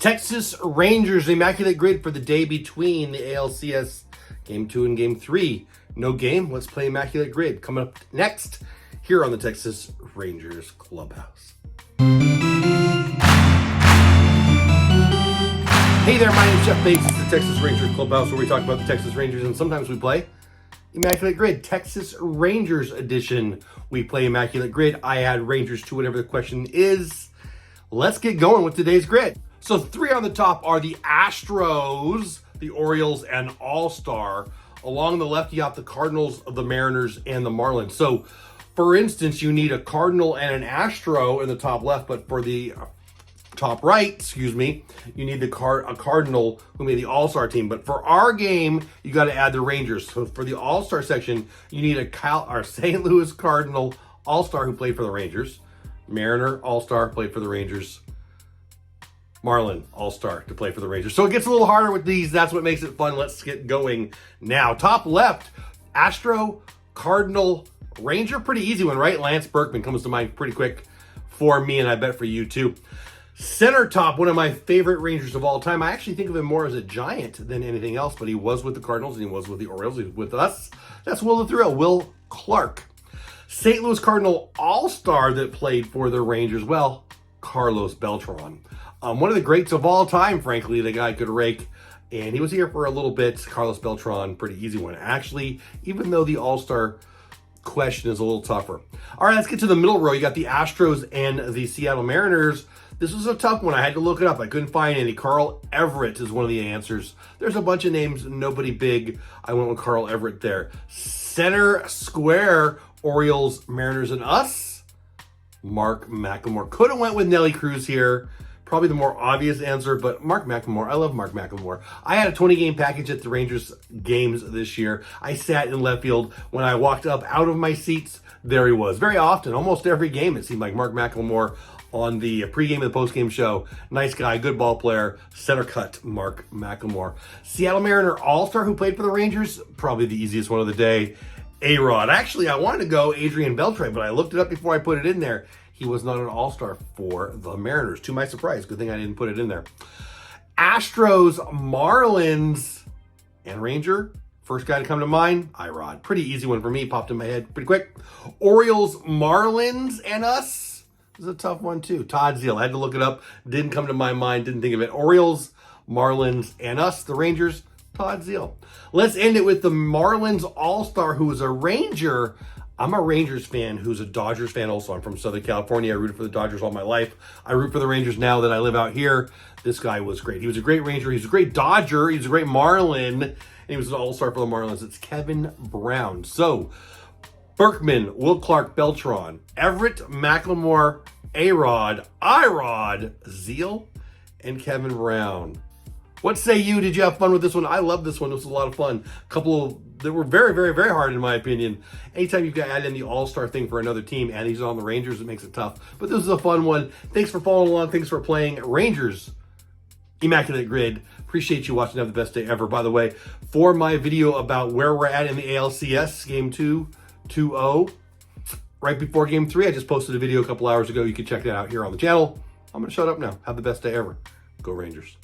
Texas Rangers Immaculate Grid for the day between the ALCS Game 2 and Game 3. No game, let's play Immaculate Grid. Coming up next here on the Texas Rangers Clubhouse. Hey there, my name's Jeff Bates. It's the Texas Rangers Clubhouse where we talk about the Texas Rangers and sometimes we play Immaculate Grid, Texas Rangers edition. We play Immaculate Grid. I add Rangers to whatever the question is. Let's get going with today's grid. So 3 on the top are the Astros, the Orioles, and All-Star. Along the left, you got the Cardinals, the Mariners, and the Marlins. So, for instance, you need a Cardinal and an Astro in the top left, but for the top right, you need a Cardinal who made the All-Star team. But for our game, you got to add the Rangers. So for the All-Star section, you need a St. Louis Cardinal All-Star who played for the Rangers. Mariner All-Star played for the Rangers. Marlin All-Star to play for the Rangers. So it gets a little harder with these. That's what makes it fun. Let's get going now. Top left, Astro, Cardinal, Ranger. Pretty easy one, right? Lance Berkman comes to mind pretty quick for me, and I bet for you too. Center top, one of my favorite Rangers of all time. I actually think of him more as a Giant than anything else, but he was with the Cardinals and he was with the Orioles. He was with us. That's Will the Thrill, Will Clark. St. Louis Cardinal All-Star that played for the Rangers. Well, Carlos Beltran. One of the greats of all time, frankly, the guy could rake. And he was here for a little bit. Carlos Beltran, pretty easy one. Actually, even though the All-Star question is a little tougher. All right, let's get to the middle row. You got the Astros and the Seattle Mariners. This was a tough one. I had to look it up. I couldn't find any. Carl Everett is one of the answers. There's a bunch of names, nobody big. I went with Carl Everett there. Center square, Orioles, Mariners, and us. Mark McLemore. Could have went with Nelly Cruz here. Probably the more obvious answer, but Mark McLemore. I love Mark McLemore. I had a 20-game package at the Rangers games this year. I sat in left field. When I walked up out of my seats, there he was. Very often, almost every game, it seemed like Mark McLemore on the pregame and the postgame show. Nice guy, good ball player, center cut, Mark McLemore. Seattle Mariner All-Star who played for the Rangers, probably the easiest one of the day. A-Rod. Actually, I wanted to go Adrian Beltre, but I looked it up before I put it in there. He was not an All-Star for the Mariners, to my surprise. Good thing I didn't put it in there. Astros, Marlins, and Ranger. First guy to come to mind, I-Rod. Pretty easy one for me, popped in my head pretty quick. Orioles, Marlins, and us. This is a tough one too. Todd Zeal, I had to look it up. Didn't come to my mind, didn't think of it. Orioles, Marlins, and us, the Rangers, Todd Zeal. Let's end it with the Marlins All-Star, who is a Ranger. I'm a Rangers fan who's a Dodgers fan also. I'm from Southern California. I rooted for the Dodgers all my life. I root for the Rangers now that I live out here. This guy was great. He was a great Ranger. He was a great Dodger. He was a great Marlin. And he was an All-Star for the Marlins. It's Kevin Brown. So, Berkman, Will Clark, Beltran, Everett, McLemore, A-Rod, I-Rod, Zeal, and Kevin Brown. What say you? Did you have fun with this one? I love this one. This was a lot of fun. A couple that were very, very, very hard in my opinion. Anytime you've got to add in the All-Star thing for another team, and he's on the Rangers, it makes it tough. But this is a fun one. Thanks for following along. Thanks for playing Rangers Immaculate Grid. Appreciate you watching. Have the best day ever. By the way, for my video about where we're at in the ALCS, Game 2, 2-0, right before Game 3, I just posted a video a couple hours ago. You can check that out here on the channel. I'm going to shut up now. Have the best day ever. Go Rangers.